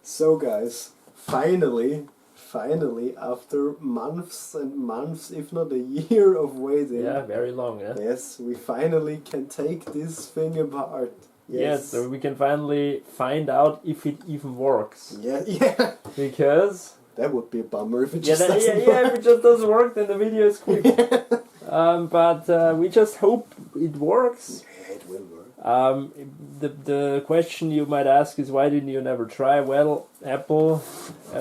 So guys, finally, after months and months, if not a year of waiting. Yeah, very long, yeah. Yes, we finally can take this thing apart. Yes, so we can finally find out if it even works. Yeah. Because... That would be a bummer if it just doesn't work. Yeah, if it just doesn't work, then the video is quick. But we just hope it works. Yeah, it will work. The question you might ask is, why didn't you never try? Well, Apple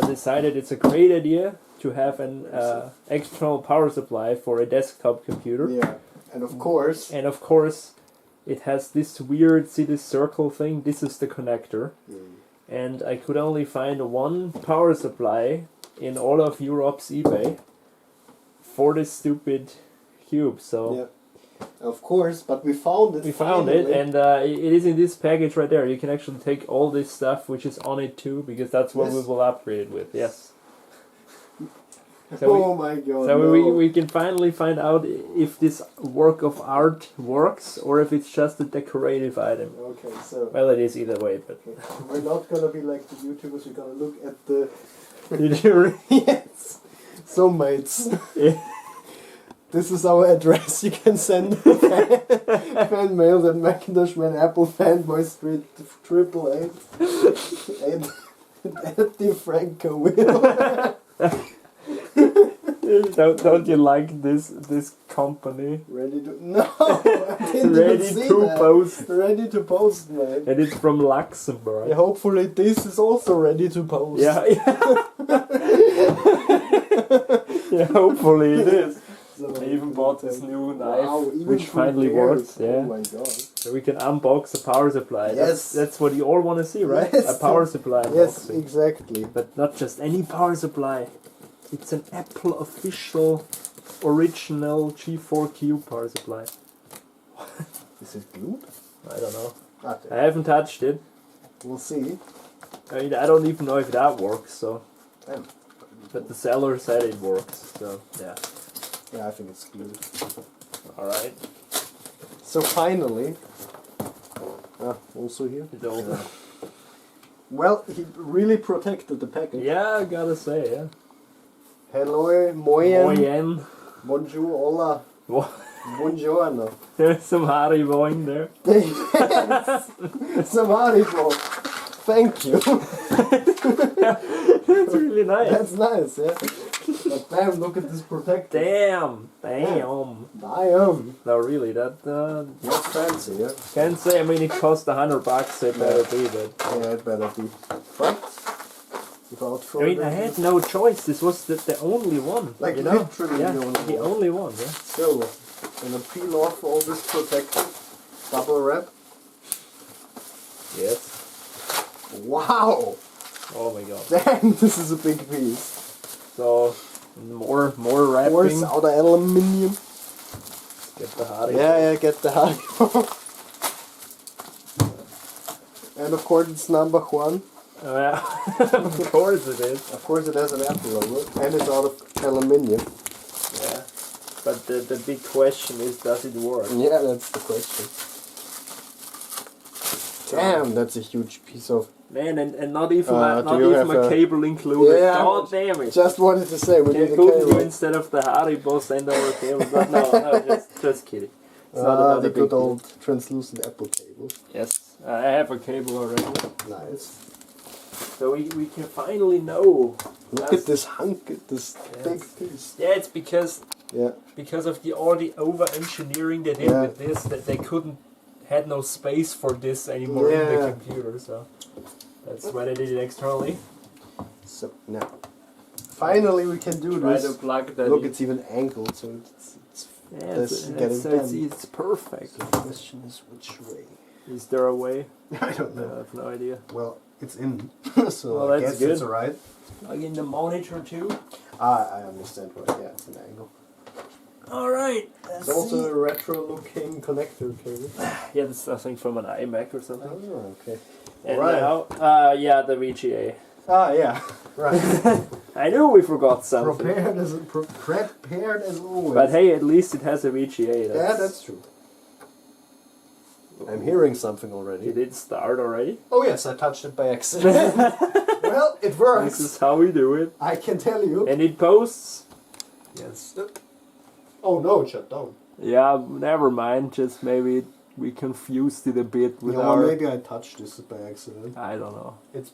decided it's a great idea to have an external power supply for a desktop computer. Yeah, and of course... it has this weird, see this circle thing? This is the connector. And I could only find one power supply in all of Europe's eBay for this stupid cube. So yeah, of course, but we found it. We found it, and it is in this package right there. You can actually take all this stuff which is on it too, because that's what we will upgrade it with. Yes. So my god. So we can finally find out if this work of art works or if it's just a decorative item. Okay, so... Well, it is either way, but... We're not gonna be like the YouTubers, we're gonna look at the... Yes! So mates, this is our address. You can send fan mail at Macintosh Man Apple Fanboy Street 888 at the Franco Will. Don't you like this company? Ready to... No! I didn't Ready even see to that. post. Ready to post, man. And it's from Luxembourg. Yeah, hopefully this is also ready to post. Yeah. Yeah, hopefully it is. So I even bought this new knife, wow, which finally works. Yeah. Oh my god. So we can unbox a power supply. Yes. That's what you all want to see, right? Yes. A power supply Yes, unboxing. exactly. But not just any power supply. It's an Apple official, original G4 Cube power supply. Is it glued? I don't know. Okay. I haven't touched it. We'll see. I mean, I don't even know if that works, so... Damn. But the seller said it works, so yeah. Yeah, I think it's glued. Alright. So finally... also here? It's over. Well, he really protected the package. Yeah, I gotta say, yeah. Hello, moyen. Moyen. Bonjour, hola. Buongiorno. There's some Haribo in there. Yes. Some Haribo. Thank you. That's really nice. That's nice, yeah. But damn, look at this protector. Damn. Damn. No, really, that... That's fancy, yeah. Can't say, I mean, it cost $100, it better be, but... Yeah, it better be. But, without I further mean, I had no choice. This was the only one. Like, you know? literally yeah, the only one. Yeah. So, gonna peel off all this protector. Double wrap. Yes. Wow! Oh my god. Damn, this is a big piece. So, more wrapping. Course, out of aluminium. Get the Haribo. Yeah, get the Haribo. And of course it's number one. Oh, yeah. Of course it is. Of course it has an Apple logo. And it's out of aluminium. Yeah. But the big question is, does it work? Yeah, that's the question. Damn, that's a huge piece of... Man, and not even a cable included. Yeah, God damn it. Just wanted to say, we need a Couldn't you, cable. instead of the Haribo, send over a cable? But no, just kidding. It's not the a good big old translucent Apple cable. Yes, I have a cable already. Nice. So we can finally know. Look at this hunk, this big piece. Yeah, it's because of all the over engineering they did with this, that they had no space for this anymore in the computer. So that's why they did it externally. So now, finally we can do Try this. to plug that. Look, in. it's even angled, so it's perfect. So the question is, which way? Is there a way? I don't know. I have no idea. Well, it's in, so Well, I that's guess good. it's alright. Plug in the monitor too. I understand right. Yeah, it's an angle. Alright. It's also a retro-looking connector cable. Yeah, this is I think from an iMac or something. Oh, okay. And Right. now, the VGA. Ah, yeah. Right. I knew we forgot something. prepared as always. But hey, at least it has a VGA. Yeah, that's true. I'm hearing something already. Did it start already? Oh yes, I touched it by accident. Well, it works. This is how we do it. I can tell you. And it posts. Yes. Oh no, it shut down. Yeah, never mind. Just maybe we confused it a bit with Yeah, our... maybe I touched this by accident. I don't know. It's.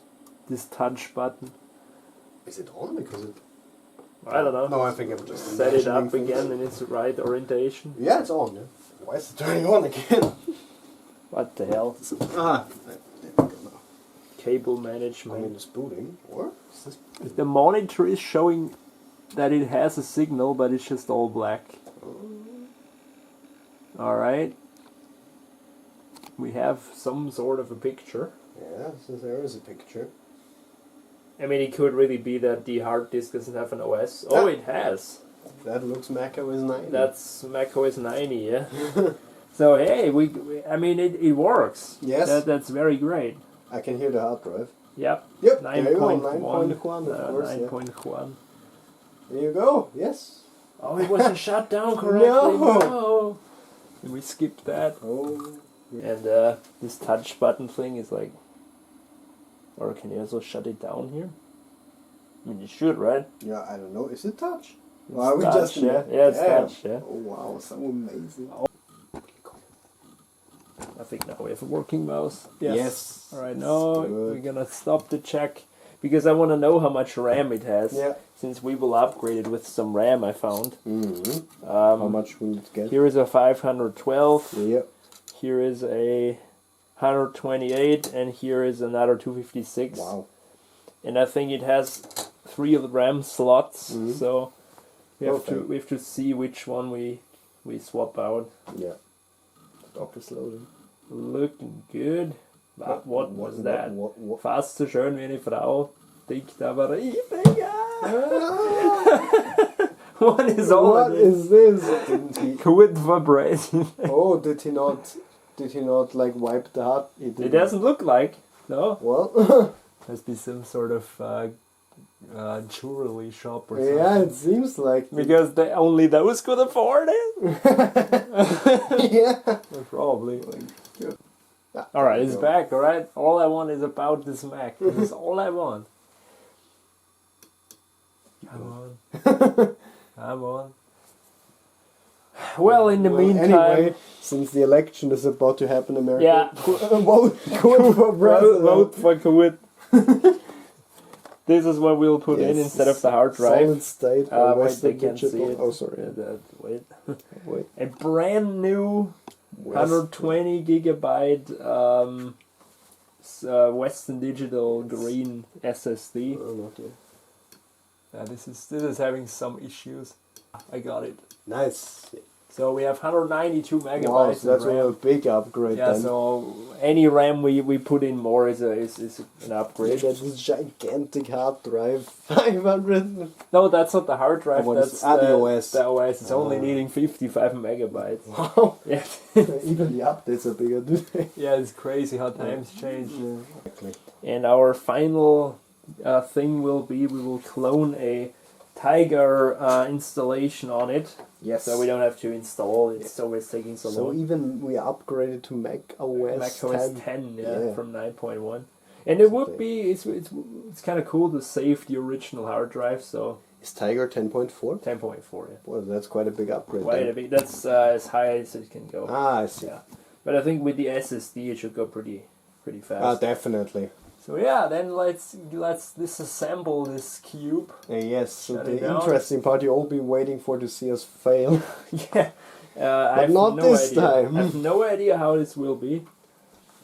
This touch button. Is it on? Because it. I don't know. No, I think I'm just Set it imagining up things. again in its right orientation. Yeah, it's on. Yeah. Why is it turning on again? What the hell? Ah. There we go now. Cable I mean, management. it's booting. Or is this? The monitor is showing that it has a signal, but it's just all black. Alright. We have some sort of a picture. Yeah, so there is a picture. I mean, it could really be that the hard disk doesn't have an OS. Oh, it has. That looks macOS 9. That's macOS 90, yeah. So hey, I mean, it works. Yes. That's very great. I can hear the hard drive. Yep. Yep. There you go. 9.1. 9.1, of course. 9.1. There you go. Yes. Oh, it wasn't shut down correctly. No. We skipped that. Oh. And this touch button thing is like... Or can you also shut it down here? I mean, you should, right? Yeah, I don't know. Is it touch? It's Are we touch, just yeah. Yeah, it's touch, yeah. Oh wow, so amazing. I think now we have a working mouse. Yes. Yes. Alright, now Good. we're gonna stop the check. Because I want to know how much RAM it has. Yeah. Since we will upgrade it with some RAM, I found. Mm-hmm. How much will it get? Here is a 512. Yep. Here is a 128, and here is another 256. Wow. And I think it has 3 of the RAM slots, Mhm. so we Perfect. have to see which one we swap out. Yeah. Stop is loading. Looking good. What was that? What? Fast so schön wie eine Frau. Dicht aber Digga. What is all What of this? is this? Didn't he? Quit vibrating. Oh, did he not? Did he not like wipe the hard? He It didn't. doesn't look like. No. Well. Must be some sort of jewelry shop or something. Yeah, it seems like. it. Because only those could afford it? Yeah. Probably. Ah, Alright, there it's you go. back, alright? All I want is about this Mac. This is all I want. Come on. Come on. Well, in the meantime... Anyway, since the election is about to happen in America, Yeah. vote for president. Vote for quit. This is what we'll put in Yes. instead of the hard drive. Solid state. Wait, Western they can't see digital. it. Oh, sorry. Wait. Wait. A brand new 120 gigabyte Western Digital green SSD. Oh, not yet. This is having some issues. I got it. Nice. So we have 192 megabytes. Wow, so that's of RAM. a big upgrade Yeah, then. so any RAM we put in more is an upgrade. That's this gigantic hard drive, 500. No, that's not the hard drive. what is- That's the OS. The OS is only Ah. needing 55 megabytes. Wow. Yeah, Even the updates are bigger, do they? yeah, it's crazy how times change. Exactly. And our final thing will be we will clone a Tiger installation on it. Yes. So we don't have to install it. So it's taking so So long. even we upgraded to Mac OS Mac OS 10. 10, Yeah. from 9.1. And it would be it's kind of cool to save the original hard drive. So Is Tiger 10.4? 10.4. Yeah. Well, that's quite a big upgrade. Quite a then. bit. That's as high as it can go. Ah, I see. Yeah. But I think with the SSD it should go pretty fast. Ah, definitely. So yeah, then let's disassemble this cube. Yes, so Shut the it down. interesting part you've all been waiting for to see us fail. Yeah. I have not no this idea. time. I have no idea how this will be.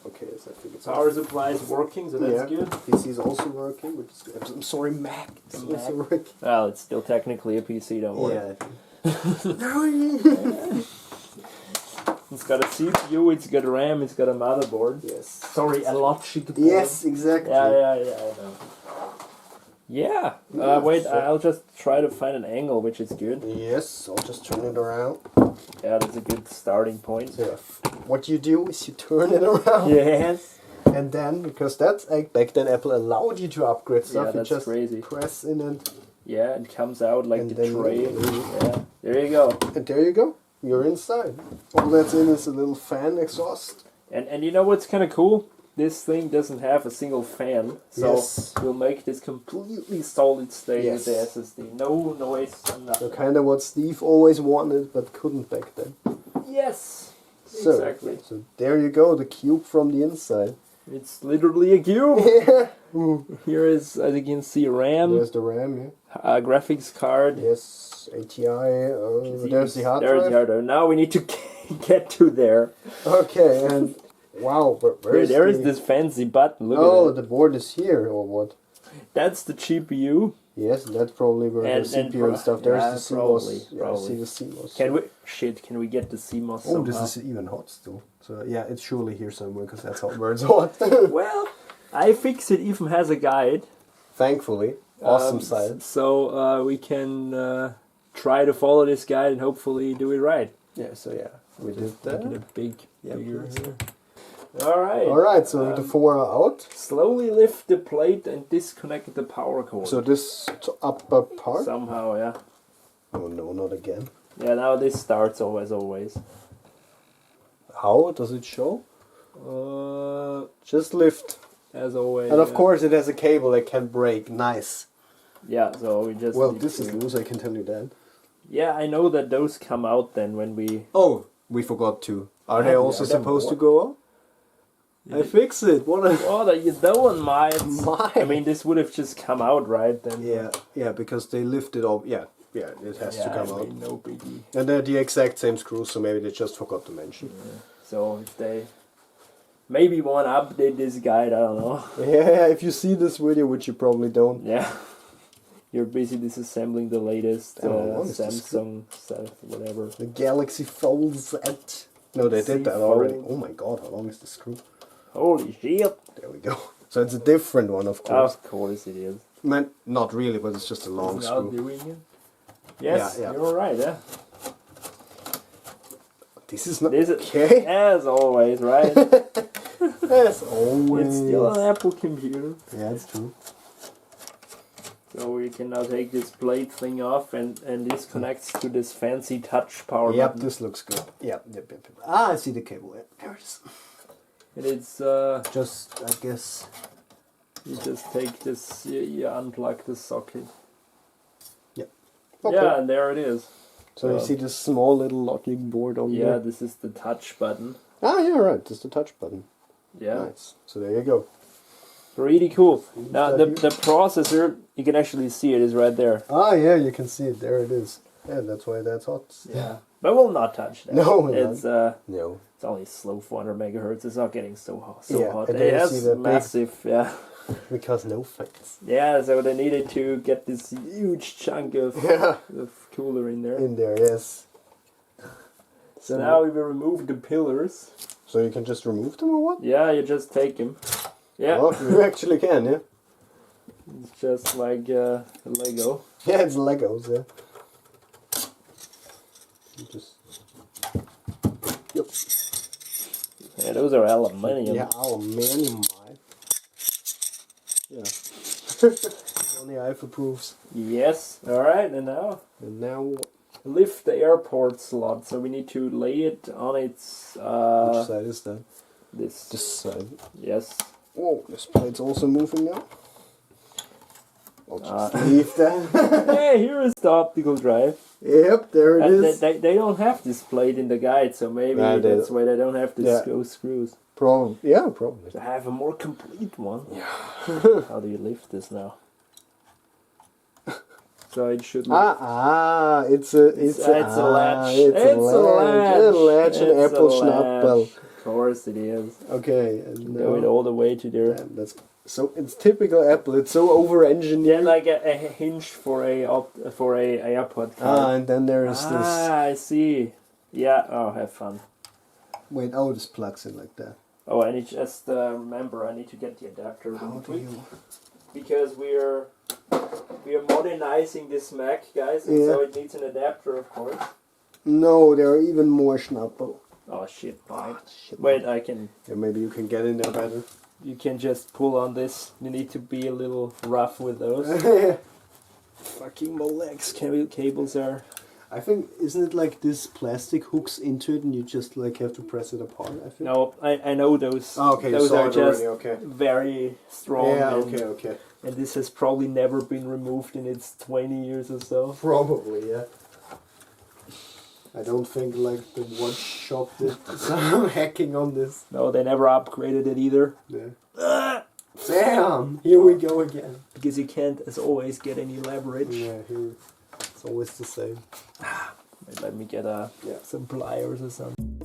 Okay, so I think it's Power supply is working, so that's good. PC is also working, which is good. I'm sorry, Mac. It's Mac. also working. Well, it's still technically a PC, don't worry. Yeah. It's got a CPU, it's got a RAM, it's got a motherboard. Yes. Sorry, a logic board. Yes, exactly. Yeah, I know. Yeah. Wait, so- I'll just try to find an angle, which is good. Yes, I'll just turn it around. Yeah, that's a good starting point. So what you do is you turn it around. Yes. And then, because that's back then Apple allowed you to upgrade stuff, Yeah, you that's just crazy. press in it. Yeah, it comes out like And the then- tray. Yeah. There you go. And there you go. You're inside. All that's in is a little fan exhaust. And you know what's kind of cool? this thing doesn't have a single fan, so Yes. we'll make this completely solid state Yes. with the SSD. No noise and So nothing. kind of what Steve always wanted but couldn't back then. Yes, So, exactly. So there you go, the cube from the inside. It's literally a cube. Yeah. Here is, as you can see, RAM, There's the RAM, yeah. graphics card. Yes, ATI. There's the hard There's drive. the hard drive. Now we need to get to there. Okay, and wow, but where's There is this fancy button. Look Oh, at that. the board is here, or what? That's the GPU. Yes, that's probably where And- the and CPU and stuff. There's yeah, the CMOS. probably, Yeah, I probably. see the CMOS. Can we get the CMOS Oh, somehow? this is even hot still. So yeah, it's surely here somewhere because that's hot where it's hot. Well, iFixit even has a guide. Thankfully, awesome side. So we can try to follow this guide and hopefully do it right. Yeah, so yeah, we did Make that. it a bigger please. here. All right. All right, so the four are out. Slowly lift the plate and disconnect the power cord. So this upper part. Somehow, yeah. Oh no, not again. Yeah, now this starts always. How does it show? Just lift. As always. And of course, it has a cable that can break. Nice. Yeah, so we just. Well, need this is to- loose. I can tell you that. Yeah, I know that those come out then when we. Oh, we forgot to. Are they Yeah, also I don't supposed know. to go up? I fix it. What a... Oh, that you don't mind. My. I mean, this would have just come out, right? Then. Yeah, because they lift it up. Yeah, it has to come I out. mean, no biggie. And they're the exact same screws, so maybe they just forgot to mention. So if they maybe want to update this guide, I don't know. Yeah, if you see this video, which you probably don't. Yeah. You're busy disassembling the latest I don't know, what is this Samsung stuff, whatever. The Galaxy Fold Z. No, they did that Z already. Fold. Oh my god, how long is the screw? Holy shit! There we go. So it's a different one, of course. Of course it is. Man, not really, but it's just a long Now screw. doing it. Yes, Yeah. you're right. Yeah. This is not This is, okay. as always, right? As always. It's still an Apple computer. Yeah, it's true. So we can now take this plate thing off, and this connects to this fancy touch power Yep, button. this looks good. Yep. Ah, I see the cable. Yeah, there it is. And it's Just, I guess. you just take this, you unplug the socket. Yep. Yeah, and there it is. So you see this small little locking board on Yeah, there? this is the touch button. Ah, yeah, right. Just the touch button. Yeah, Nice. So there you go. really cool. Now that the here? processor, you can actually see it is right there. Ah, yeah, you can see it. There it is. Yeah, that's why that's hot. Yeah, but we'll not touch that. No, we're it's No. it's only slow 400 megahertz. It's not getting so hot. So Yeah, hot. and It then you see has the big- massive. Yeah, Because no fans. yeah. So they needed to get this huge chunk of, Yeah. of cooler in there. In there, yes. So now we will remove the pillars. So you can just remove them or what? Yeah, you just take them. Yeah, Well, you actually can, yeah. it's just like a Lego. Yeah, it's Legos, yeah. You just... Yep. Yeah, those are aluminium. Yeah, aluminium, mate. Yeah. Only I've approves. Yes. All right, and now And now, lift the airport slot. So we need to lay it on its which side is that? this. This side. Yes. Whoa, this plate's also moving now. I'll just leave that. Hey, here is the optical drive. Yep, there it And is. they don't have this plate in the guide, so maybe Nah, they that's why they don't have Yeah. those screws. Probably. Yeah, probably. To have a more complete one. Yeah. How do you lift this now? So it should. It's a latch. It's a latch. It's a It's latch, an a apple latch. schnappel. Of course it is. Okay, and Go it now, all the way to there. that's so it's typical Apple. It's so over-engineered. Yeah, like a hinge for a AirPod card. And then there is this. I see. Yeah. Oh, have fun. Wait, oh, this plugs in like that. Oh, I need just remember. I need to get the adapter How real do quick you? because we are modernizing this Mac, guys, and Yeah. so it needs an adapter, of course. No, there are even more schnappel. Oh shit! Right. Shit. Wait, I can. Yeah, maybe you can get in there better. You can just pull on this. You need to be a little rough with those. Fucking my legs. Cables are. I think, isn't it like this plastic hooks into it and you just like have to press it apart, I think? No, I know those. Oh, okay, you those saw are it just already, okay. very strong. Yeah, and, okay. And this has probably never been removed in its 20 years or so. Probably, yeah. I don't think like the watch shop did some hacking on this. No, they never upgraded it either. Yeah. Damn! Here we go again. Because you can't, as always, get any leverage. Yeah, here it's always the same. Let me get some pliers or something.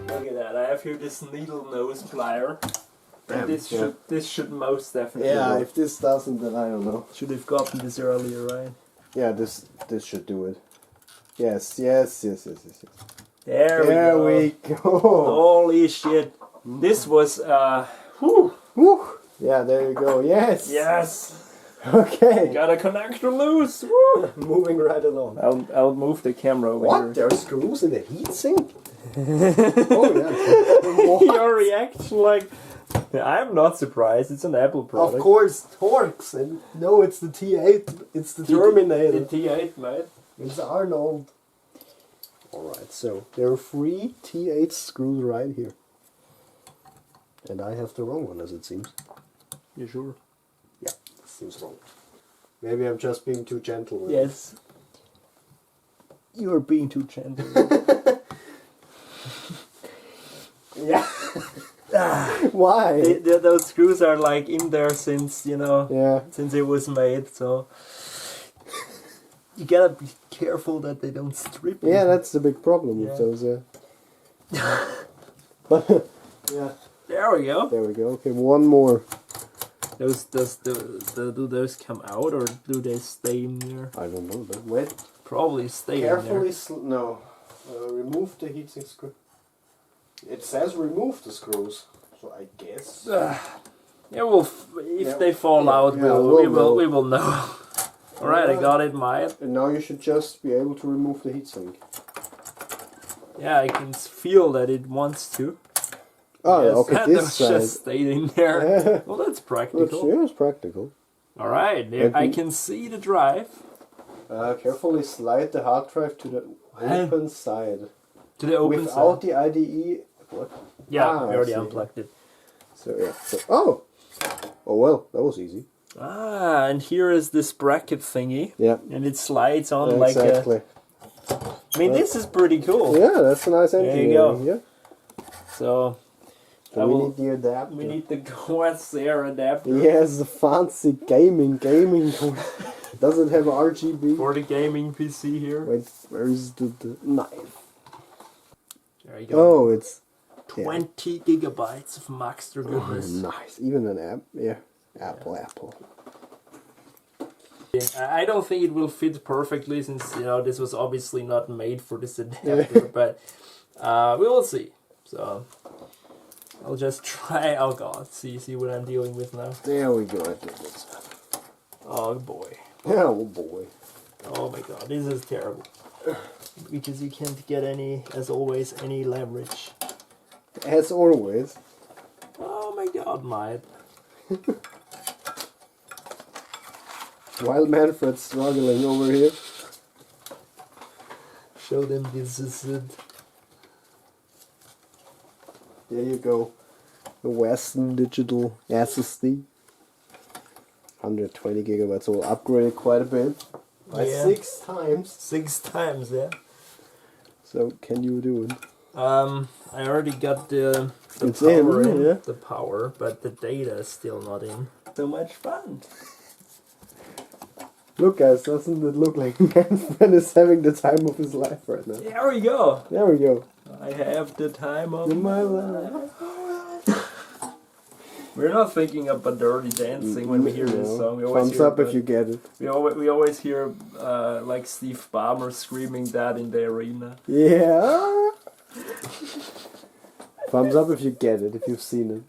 Look at that, I have here this needle nose plier. And this should most definitely work. If this doesn't, then I don't know. Should have gotten this earlier, right? Yeah, this should do it. Yes. There we go. Holy shit. This was, whew. Woo. Yeah, there you go. Yes. Yes. Okay. Got a connector loose. Woo. Moving right along. I'll move the camera over What? here. There are screws in the heatsink? Oh yeah. What? Your reaction, like, I'm not surprised. It's an Apple product. Of course, Torx. And no, it's the T8. It's the Terminator. The T8, mate. It's Arnold. Alright, so there are 3 T8 screws right here. And I have the wrong one, as it seems. You sure? Yeah, seems wrong. Maybe I'm just being too gentle with Yes. You're being too gentle. Yeah. Why? Those screws are like in there since, you know, Yeah. since it was made, so you gotta be careful that they don't strip. Yeah, that's the big problem with Yeah. those. But yeah, There we go. there we go. Okay, one more. Do those come out or do they stay in there? I don't know. But wait. Probably stay Carefully, in no. Remove the heatsink screw. It says remove the screws, so I guess. there. Yeah, if Yeah. they fall out, Yeah, we will know. All right, I got it, Maya. And now you should just be able to remove the heatsink. Yeah, I can feel that it wants to. Oh, Yes, okay, that this side. just stayed in there. Yeah. Well, that's practical. Yeah, it's practical. All right, there, I can see the drive. Carefully slide the hard drive to the open side. To the open Without side. the IDE. What? Yeah, Ah, we already I see. unplugged it. So yeah. So, oh well, that was easy. Ah, and here is this bracket thingy. Yeah. And it slides on like a... exactly. I mean, this is pretty cool. Yeah, that's a nice There you engineering. go. Yeah. So, So we need the adapter. we need the Corsair adapter Yes, the fancy gaming. Does it have RGB? for the gaming PC here. Wait, where is the knife? There you go. Oh, it's 20 gigabytes of Maxter oh, goodness. nice. Even an app. Yeah, Apple. I don't think it will fit perfectly since, you know, this was obviously not made for this adapter, but we will see. So I'll just try. Oh god, see what I'm dealing with now. There we go. I did this. Oh boy. Yeah, oh boy. Oh my god, this is terrible. Because you can't get any leverage. As always. Oh my god, mate. While Manfred's struggling over here. Show them this is it. There you go. The Western Digital SSD. 120 gigabytes, so we'll upgrade it quite a bit. By 6 times. 6 times, yeah. So, can you do it? I already got the It's power in, yeah. the power, but the data is still not in. So much fun. Look, guys, doesn't it look like man is having the time of his life right now? There we go. There we go. I have the time of In my my life. life. We're not thinking about dirty dancing when we hear this song. We always Thumbs hear up if you get it. We always hear like Steve Ballmer screaming that in the arena. Yeah. Thumbs up if you get it, if you've seen it.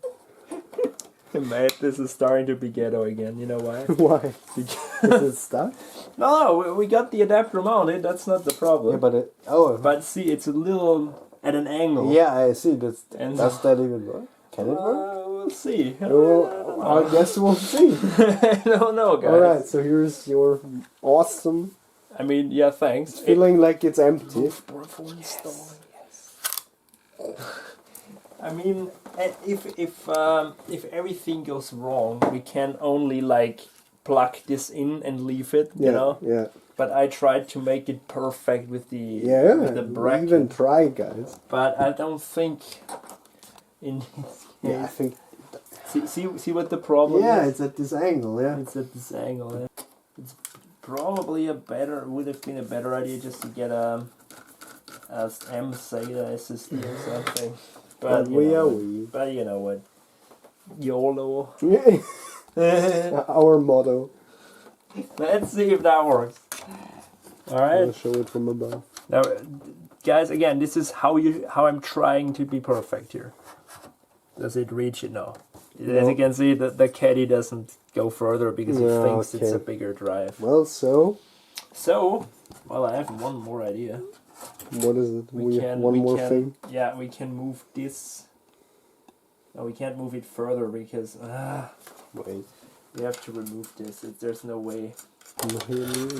Mate, this is starting to be ghetto again. You know why? Why? Is it stuck? No, we got the adapter mounted. That's not the problem. Yeah, but it... Oh. But see, it's a little at an angle. Yeah, I see. Does And- that even work? Can it work? We'll see. Well, I guess we'll see. I don't know, guys. Alright, so here's your awesome... I mean, yeah, thanks. Feeling like it's empty. I mean, if everything goes wrong, we can only like plug this in and leave it, Yeah, you know. yeah. But I tried to make it perfect with the Yeah, with the we bracket. even try, guys. But I don't think in this Yeah, I case. think... See what the problem Yeah, is? it's at this angle, yeah. It's at this angle. Yeah. It's probably would have been a better idea just to get a M SATA SSD or something. But you we know are what? we. But you know what? YOLO. Our motto. Let's see if that works. I'll Alright. show it from above. Now, guys, again, this is how I'm trying to be perfect here. Does it reach it? No. As you can see, the caddy doesn't go further because he Yeah, thinks it's okay. a bigger drive. Well, so... So, well, I have one more idea. What is it? One more thing? Yeah, we can move this. No, we can't move it further because Wait. we have to remove this. There's no way.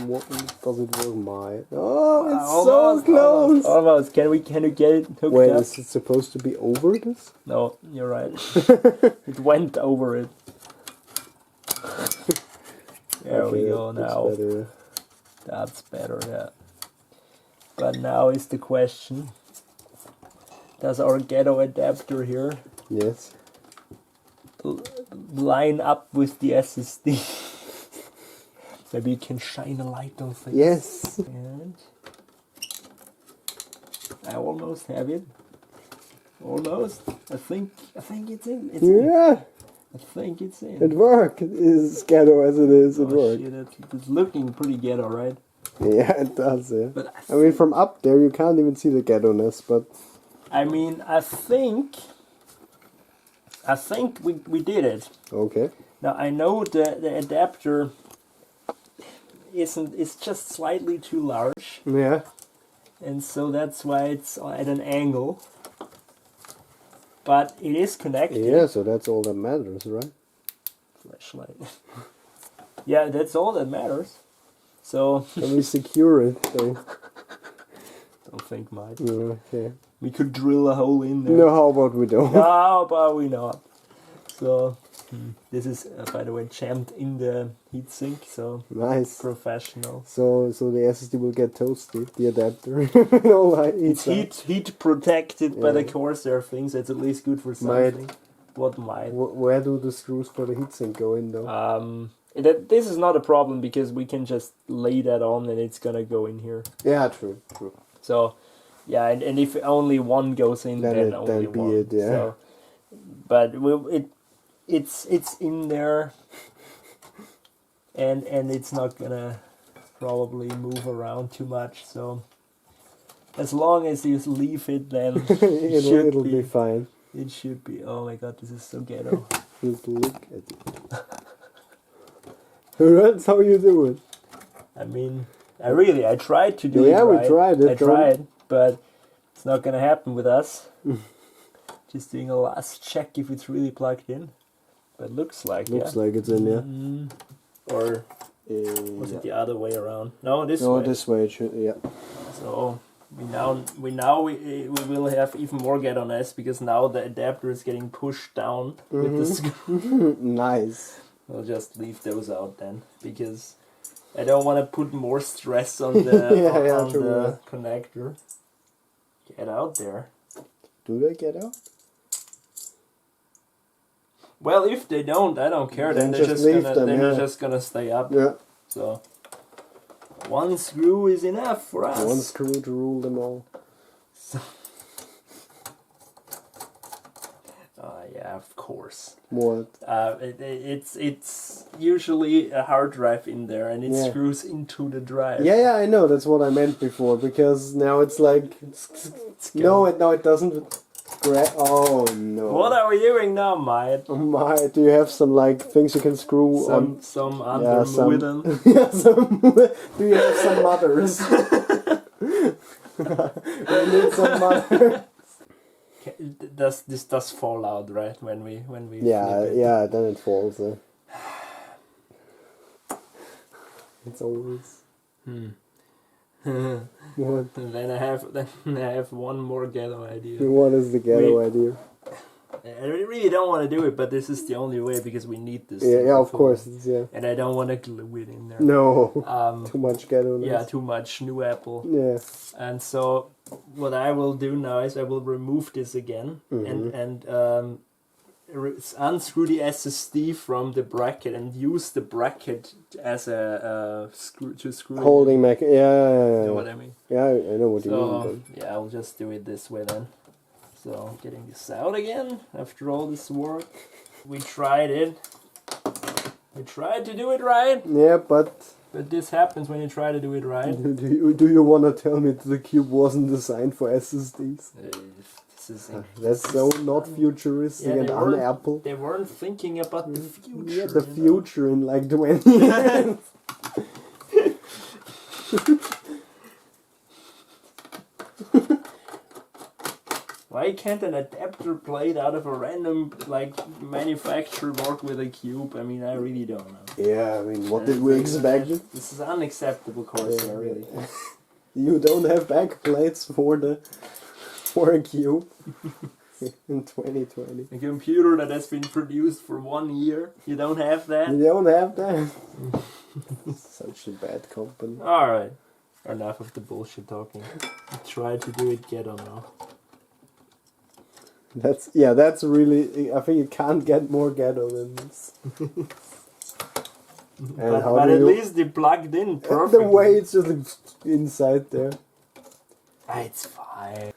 What does it work? My... Oh, it's Almost, so close! Almost. Can we get it hooked Wait, up? is it supposed to be over this? No, you're right. It went over it. There we go now. That's better. That's better, yeah. But now is the question. Does our ghetto adapter here Yes. line up with the SSD? Maybe you can shine a light on things. Yes. And I almost have it. Almost. I think it's in. It's in. Yeah, I think it's in. it worked. It is ghetto as it is, it Oh, worked. shit, it's looking pretty ghetto, right? Yeah, it does, yeah. But I mean, from up there you can't even see the ghetto-ness, but... I mean, I think we did it. Okay. Now I know the adapter is just slightly too large, Yeah. and so that's why it's at an angle. But it is connected. Yeah, so that's all that matters, right? Flashlight. Yeah, that's all that matters. So Can we secure it, though? don't think might. Okay. We could drill a hole in there. No, how about we don't? How about we not? So this is by the way jammed in the heatsink, so Nice. professional. So the SSD will get toasted, the adapter. No, like, It's heat protected by the Yeah. Corsair thing, so it's at least good for Might. something. What might? Where do the screws for the heatsink go in, though? This is not a problem because we can just lay that on and it's gonna go in here. Yeah, true. So yeah, and if only one goes in, then only be one. it, yeah. So, but it's in there, and it's not gonna probably move around too much. So as long as you leave it, then It'll be fine. It should be. Oh my god, this is so ghetto. Just look at it. That's how you do it. I mean, I tried to do it Yeah, we right. tried it, I tried, but it's not gonna happen with us. Just doing a last check if it's really plugged in. But looks like Looks like it's in there. Or was it the other way around? No, this way. This way it should, yeah. So we will have even more ghetto-ness because now the adapter is getting pushed down with the screw. Nice. I'll just leave those out then because I don't want to put more stress on the the connector. Get out there. Do they get out? Well, if they don't, I don't care. Then Then they're just just leave gonna them, they're yeah. just gonna stay up. Yeah. So One screw is enough for us. One screw to rule them all. So, yeah, of course. What? It's usually a hard drive in there, and it screws into the drive. Yeah, I know. That's what I meant before. Because now it's like, no, it doesn't. Oh no! What are we doing now, Mike? Oh my! Do you have some like things you can screw on? Some under wooden. Yeah, some. Do you have some mothers? We need some mothers. This does fall out, right? When we Yeah, flip it. yeah. Then it falls. It's always. What? And then I have one more ghetto idea. What is the ghetto idea? I really don't want to do it, but this is the only way because we need this. Yeah, of course. Yeah. And I don't want to glue it in there. No. Too much ghetto. Yeah, too much new Apple. Yeah. And so what I will do now is I will remove this again and unscrew the SSD from the bracket and use the bracket as a screw to screw. Holding Mac. Yeah. You know what I mean? Yeah, I know what you mean. Yeah, I'll just do it this way then. So getting this out again after all this work. We tried it. We tried to do it right. Yeah, but this happens when you try to do it right. do you want to tell me the cube wasn't designed for SSDs? That's so not futuristic and un-Apple. They weren't thinking about the future. Yeah, the future in like 20 years. Why can't an adapter plate out of a random manufacturer work with a cube? I mean, I really don't know. Yeah, I mean, what did we expect? This is unacceptable, Corsair, really. You don't have back plates for a cube in 2020. A computer that has been produced for 1 year. You don't have that? You don't have that? Such a bad company. Alright. Enough of the bullshit talking. Try to do it ghetto now. That's really. I think you can't get more ghetto than this. But at least they plugged in perfectly. The way it's just like inside there. It's fine.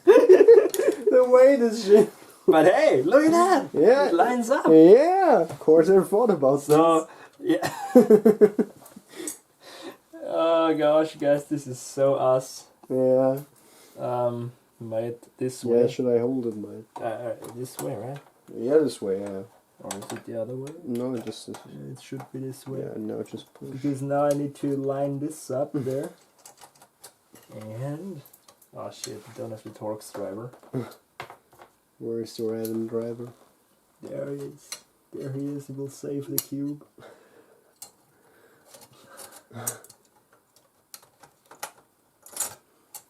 The way this shit. But hey, look at that! Yeah. It lines up. Yeah, of course I thought about So, yeah. Oh gosh, guys, this is so us. this. Yeah. Mate, this way. Yeah, should I hold it, mate? This way, right? Yeah, this way, yeah. Or is it the other way? No, it just... It should be this way. Yeah, no, just push. Because now I need to line this up there. And... Oh shit, I don't have the Torx driver. Where is your Adam driver? There he is. There he is, he will save the cube.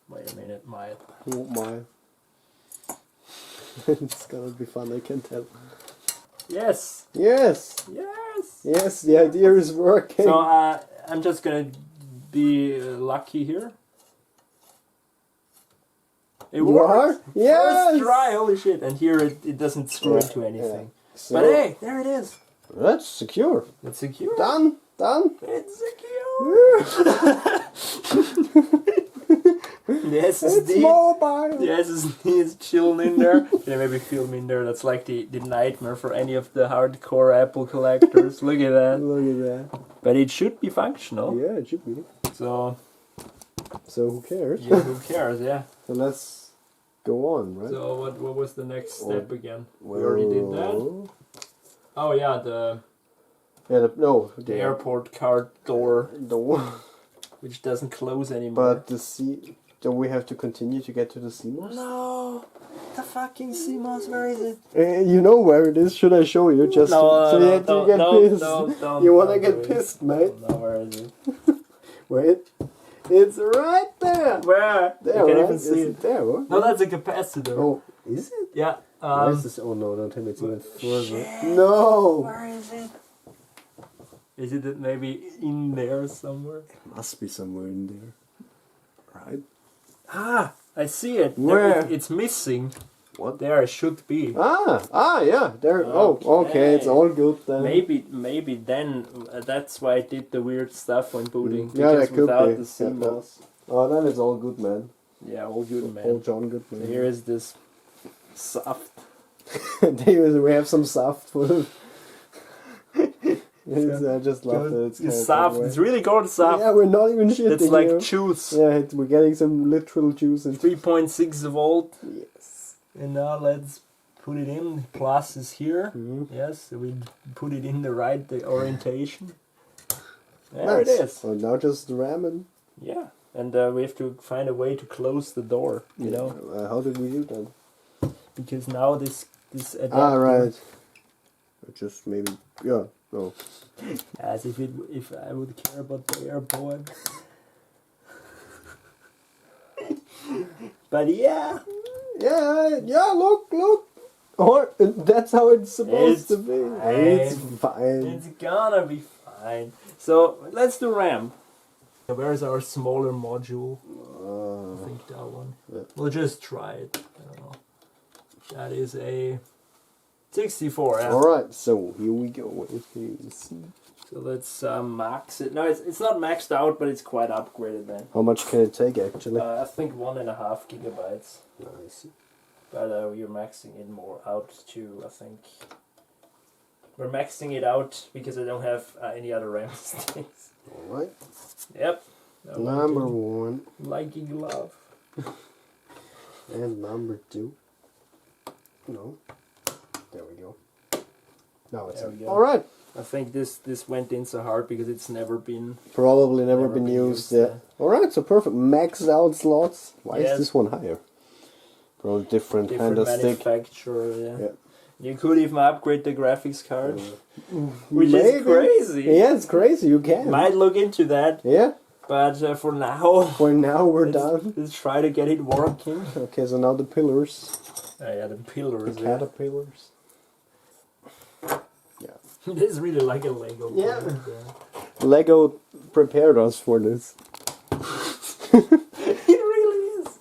Wait a minute, Mike. Oh my. It's gonna be fun, I can tell. Yes! Yes! Yes! Yes, the idea is working. So, I'm just gonna be lucky here. It works! Yes! First try, holy shit! And here it doesn't screw into anything. Yeah. So, But hey, there it is! that's secure. It's secure. Done! It's secure! The SSD. It's mobile! The SSD is chilling in there. Can I maybe film in there? That's like the nightmare for any of the hardcore Apple collectors. Look at that. Look at that. But it should be functional. Yeah, it should be. So who cares? yeah, who cares? Yeah. So let's go on, right? So what was the next step again? Well, We already did that. Oh yeah, the airport card door, which doesn't close anymore. But do we have to continue to get to the CMOS? No, the fucking CMOS. Where is it? You know where it is. Should I show you? Just so you get pissed. You wanna get pissed, mate? No, where is it? Wait, it's right there. Where? There, I can't right? even see Is it. it there? What? No, that's a capacitor. Oh, is it? Yeah. Where is this? Oh no, don't tell me it's even further. Shit. No. Where is it? Is it maybe in there somewhere? It must be somewhere in there. Right? Ah, I see it. Where? It's missing. What? There it should be. Yeah. There. Oh, okay. It's all good then. Maybe then that's why I did the weird stuff when booting. Yeah, Because that could without be. the CMOS. Oh, then it's all good, man. Yeah, all good, man. All John good, man. So here is this soft. We have some soft for them. I just love that it's It's soft. It's really good soft. Yeah, we're not even shitting. It's like here. juice. Yeah, we're getting some literal juice. 3.6 volt. Yes. And now let's put it in. Plus is here. Mhm. Yes, so we put it in the right orientation. There Nice. it is. So now just ramming. Yeah, and we have to find a way to close the door. You know, How did we do that? because now this adapter. Right. Just maybe. Yeah. No. As if I would care about the airborne. But yeah. Yeah. Look. Or that's how it's supposed to be. Fine. It's fine. It's gonna be fine. So let's do RAM. Where's our smaller module? I think that one. Yeah. We'll just try it. I don't know. That is a 64. Yeah. Alright, so here we go. So let's max it. No, it's not maxed out, but it's quite upgraded then. How much can it take actually? I think 1.5 gigabytes. Nice. But we're maxing it more out to, I think. We're maxing it out because I don't have any other RAM sticks. Alright. Yep. Number 1. Liking love. And number 2. No. There we go. Now it's There we go. Alright. I think this went in so hard because it's never been... Probably never been used. Yeah. Alright, so perfect. Maxed out slots. Why is this one higher? Probably different kind of stick. manufacturer, yeah. Yeah. You could even upgrade the graphics card. Which Maybe. is crazy. Yeah, it's crazy. You can. Might look into that. Yeah. But for now... For now we're done. Let's try to get it working. Okay, so now the pillars. Yeah, the pillars. The caterpillars. It's really like a Lego. Yeah. part, Lego prepared us for this. It really is.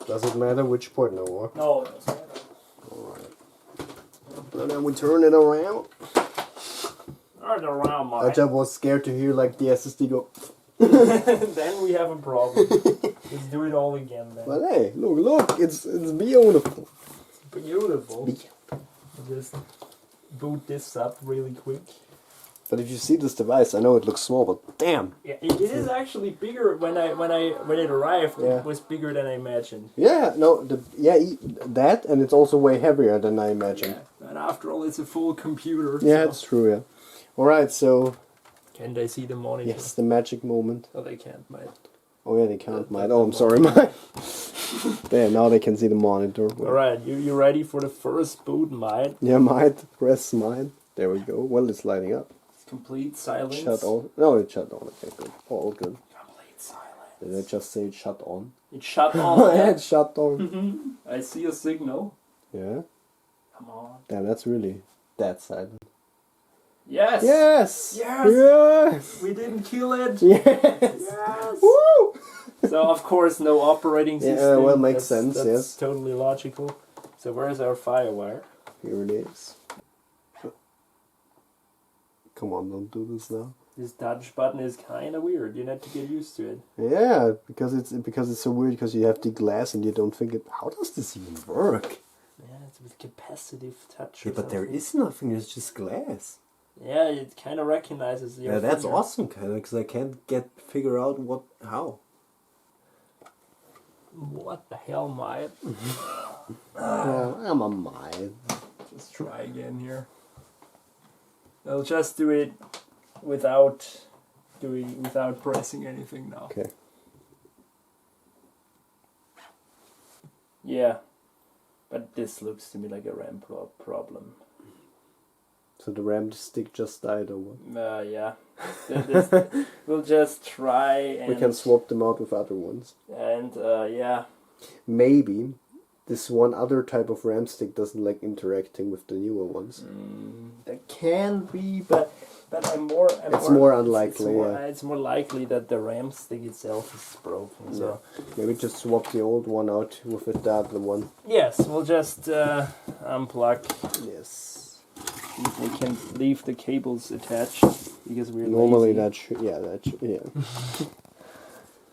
Does it matter which port no more? No, it doesn't matter. Alright. And then we turn it around. Turn around, I Mike. just was scared to hear like the SSD go. Then we have a problem. Let's do it all again then. But hey, look, it's beautiful. Beautiful. Just boot this up really quick. But if you see this device, I know it looks small, but damn. Yeah, it is actually bigger when it arrived. Yeah. It was bigger than I imagined. Yeah, no, that, and it's also way heavier than I imagined. Yeah. And after all, it's a full computer. Yeah, so. it's true. Yeah. All right, so Can they see the monitor? yes, the magic moment. Oh, they can't, mate. Oh yeah, they can't, mate. Oh, I'm sorry, mate. There, now they can see the monitor. Alright, you ready for the first boot, mate? Yeah, mate. Press mine. There we go. Well, it's lighting up. Complete silence. Shut on. No, it shut on. Okay, good. All good. Complete silence. Did I just say it shut on? It shut Oh, on. yeah, it shut on. I see a signal. Yeah. Come on. Damn, that's really that silent. Yes! Yes! Yes! Yes! We didn't kill it! Yes! Yes! Woo! So, of course, no operating Yeah, system. well, makes sense, That's yes. totally logical. So, where's our firewire? Here it is. Come on, don't do this now. This touch button is kind of weird. You need to get used to it. Yeah, because it's so weird because you have the glass and you don't think how does this even work? Yeah, it's with capacitive touch. Yeah, but there is nothing. It's just glass. Yeah, it kind of recognizes your that's finger. awesome, kind of, because I can't figure out how. What the hell, Mike? I'm a mine. Let's try again here. I'll just do it without pressing anything now. Okay. Yeah, but this looks to me like a RAM problem. So the RAM stick just died or what? Yeah. We'll just try and... We can swap them out with other ones. And, yeah. Maybe this one other type of RAM stick doesn't like interacting with the newer ones. That can be, but it's more unlikely. It's more likely that the RAM stick itself is broken. So maybe just swap the old one out with the other one. yes, we'll just unplug. Yes. If we can leave the cables attached because we're Normally lazy. yeah.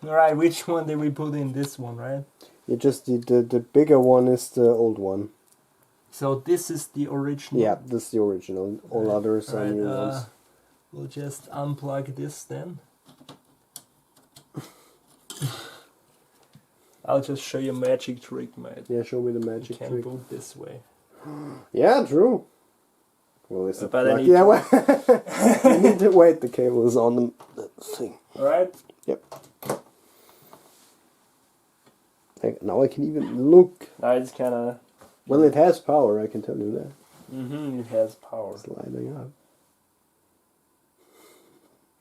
All right, which one did we put in? This one, right? You just the bigger one is the old one. So this is the original. Yeah, this is the original. All others are new ones. We'll just unplug this then. I'll just show you a magic trick, mate. Yeah, show me the magic You can trick. boot this way. Yeah, true. Well, it's But I need you need to wait. The cable is on the thing. All right. Yep. Now I can even look. Now it's kind of. Well, it has power. I can tell you that. It has power. It's lighting up.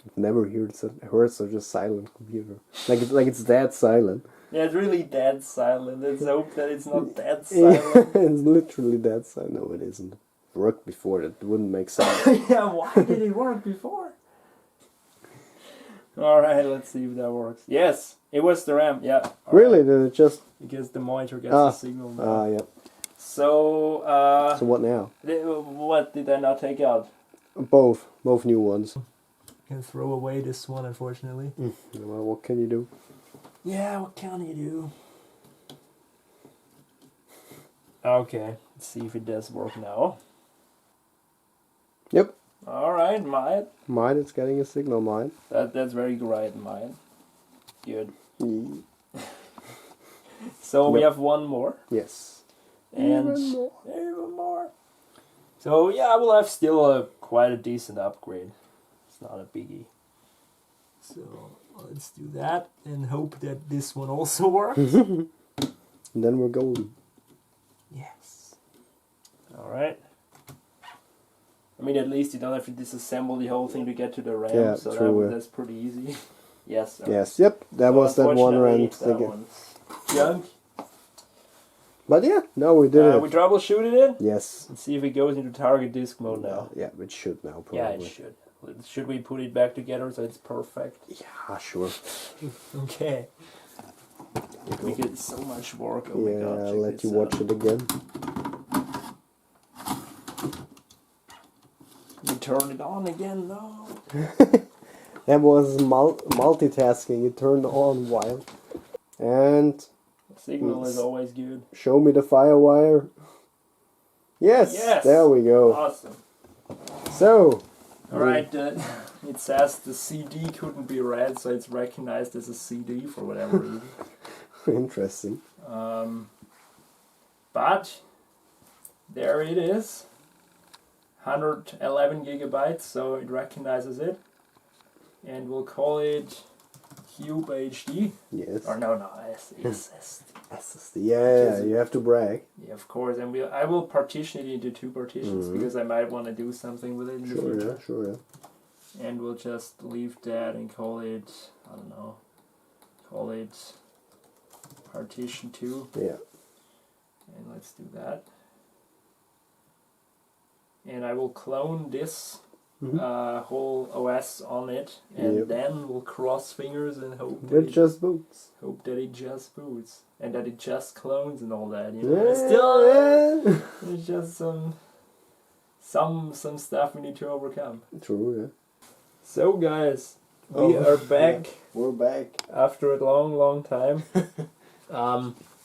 I've never heard such a silent computer. Like it's that silent. Yeah, it's really dead silent. Let's hope that it's not dead silent. It's literally that silent. No, it isn't. It worked before. That wouldn't make sense. Yeah, why did it work before? Alright, let's see if that works. Yes, it was the RAM, yeah. Really? Did it just... Because the monitor gets the signal now. Yeah. So, so what now? What did I not take out? Both new ones. Can throw away this one, unfortunately. Well, what can you do? Yeah, what can you do? Okay, let's see if it does work now. Yep. Alright, mine. Mine, it's getting a signal, mine. That's very great, mine. Good. Mm. So we have one more. Yes. And even more. So yeah, I will have still quite a decent upgrade. It's not a biggie. So let's do that and hope that this one also works. And then we're golden. Yes. Alright. I mean, at least you don't have to disassemble the whole thing to get to the RAM, Yeah, so true, that's pretty easy. Yes. Yes, yep. That was that one RAM That stick. one's junk. But yeah, no, we did it. We troubleshooted it. Yes. Let's see if it goes into target disk mode now. Yeah, it should now, probably. Yeah, it should. Should we put it back together so it's perfect? Yeah, sure. Okay. We get so much work. Oh my Yeah, God, I'll check let this you watch out. it again. You turn it on again? No. That was multitasking. It turned on while. And Signal is always good. show me the firewire. Yes, Yes. There we go. Awesome. So. Alright, it says the CD couldn't be read, so it's recognized as a CD for whatever reason. Interesting. But there it is. 111 gigabytes, so it recognizes it. And we'll call it Cube HD. Yes. Or no, SSD. SSD. Yeah, you have to brag. Yeah, of course. And I will partition it into two partitions because I might want to do something with it in the future. Sure. And we'll just leave that and call it, I don't know, call it partition 2. Yeah. And let's do that. And I will clone this whole OS on it, and then we'll cross fingers and hope that It just boots. Hope that it just boots and that it just clones and all that. You Yeah. know, it's still there's just some stuff we need to overcome. True. Yeah. So guys, we are back. Yeah, we're back. After a long time.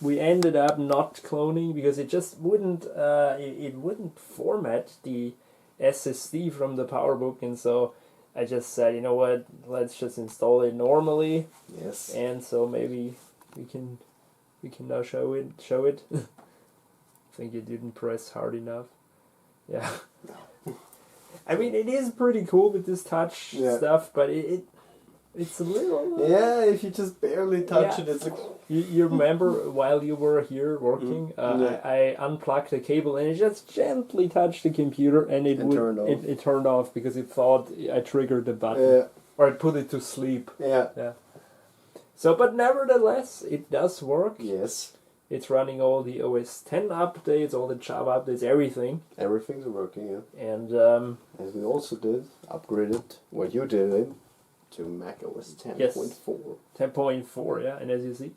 We ended up not cloning because it just wouldn't it wouldn't format the SSD from the PowerBook, and so I just said, you know what, let's just install it normally. Yes. And so maybe we can now show it. I think you didn't press hard enough. Yeah. No. I mean, it is pretty cool with this touch stuff, but it's a little... yeah, if you just barely touch it, it's like... You remember while you were here working, I unplugged the cable and it just gently touched the computer and it turned off because it thought I triggered the button. Or I put it to sleep. Yeah. So, but nevertheless, it does work. Yes. It's running all the OS 10 updates, all the Java updates, everything. Everything's working, yeah. And as we also did, upgraded what you did it to Mac OS 10.4. Yes. 10.4, yeah. And as you see,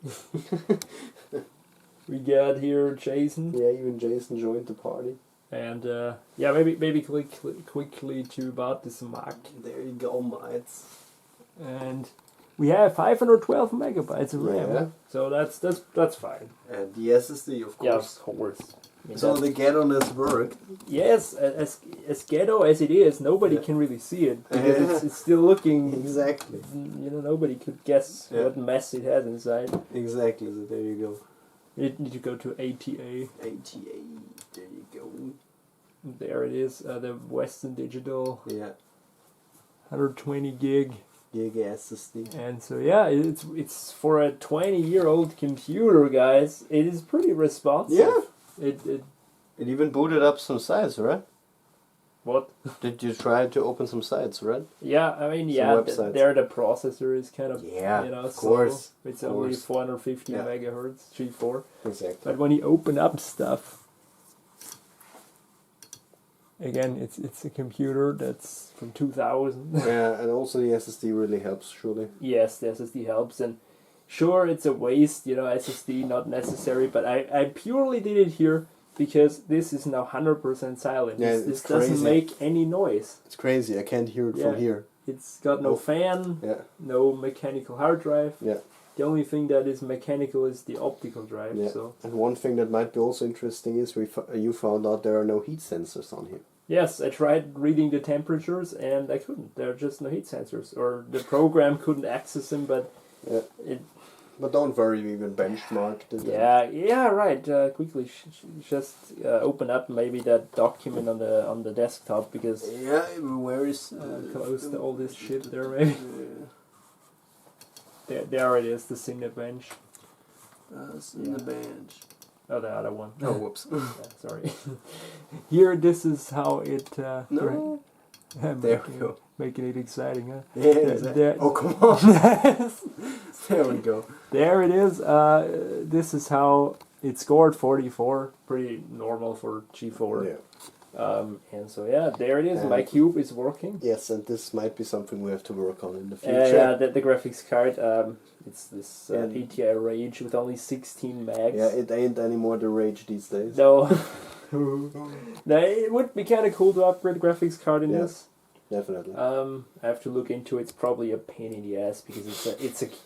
we got here Jason. Yeah, even Jason joined the party. And yeah, maybe quickly to about this Mac. There you go, mates. And we have 512 megabytes of RAM. Yeah. So that's fine. And the SSD, of course. Yeah, of course. I mean, so the ghetto-ness worked. Yes, as ghetto as it is, nobody can really see it because it's still looking. Exactly. You know, nobody could guess what mess it has inside. Exactly. So there you go. You need to go to ATA. ATA. There you go. There it is. The Western Digital. Yeah. 120 gig. Gig SSD. And so yeah, it's for a 20-year-old computer, guys. It is pretty responsive. Yeah. It even booted up some sites, right? What? Did you try to open some sites, right? Yeah, I mean, there the processor is kind of, you know, of course. So it's only 450 megahertz G4. Exactly. But when you open up stuff, again, it's a computer that's from 2000. Yeah, and also the SSD really helps, surely. Yes, the SSD helps, and sure, it's a waste, you know, SSD not necessary, but I purely did it here because this is now 100% silent. Yeah, this doesn't make any noise. It's crazy, I can't hear it from here. It's got no fan, no mechanical hard drive. Yeah. The only thing that is mechanical is the optical drive. Yeah. So. And one thing that might be also interesting is you found out there are no heat sensors on here. Yes, I tried reading the temperatures and I couldn't. There are just no heat sensors, or the program couldn't access them, but But don't worry, we even benchmarked it. Yeah, right. Quickly, just open up maybe that document on the desktop because where is close to all this shit there maybe. There it is, the Cinebench. Cinebench. Oh, the other one. Oh, whoops. Sorry. Here, this is how it. No. There we go. Making it exciting, huh? Yeah, exactly. Oh, come on. There we go. There it is. This is how it scored 44. Pretty normal for G4. Yeah. And so, yeah, there it is. My cube is working. Yes, and this might be something we have to work on in the future. The graphics card, it's this ATI Rage with only 16 megs. Yeah, it ain't anymore the Rage these days. No. Now, it would be kind of cool to upgrade the graphics card in this. Definitely. I have to look into it. It's probably a pain in the ass because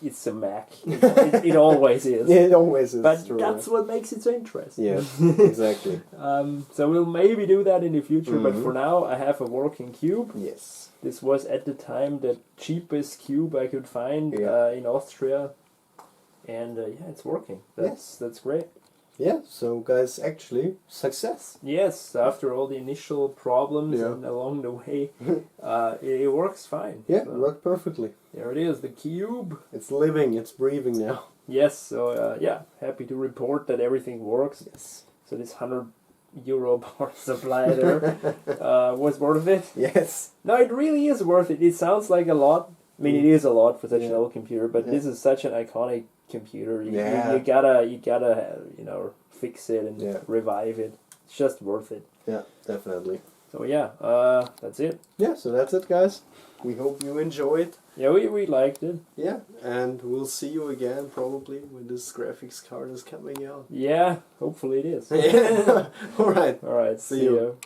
it's a Mac. It always is. Yeah, it always is. But that's what makes it so interesting. Yeah, exactly. So we'll maybe do that in the future. But for now, I have a working cube. Yes. This was at the time the cheapest cube I could find in Austria, and it's working. That's great. Yeah, so guys, actually, success. Yes, after all the initial problems and along the way, it works fine. Yeah, it worked perfectly. There it is, the cube. It's living, it's breathing now. Yes, so happy to report that everything works. Yes. So this €100 power supply there was worth it. Yes. No, it really is worth it. It sounds like a lot. I mean, it is a lot for such an old computer, but this is such an iconic computer. You gotta fix it and revive it. It's just worth it. Yeah, definitely. So that's it. Yeah, so that's it, guys. We hope you enjoyed. Yeah, we liked it. Yeah, and we'll see you again probably when this graphics card is coming out. Yeah, hopefully it is. Yeah. All right. See you.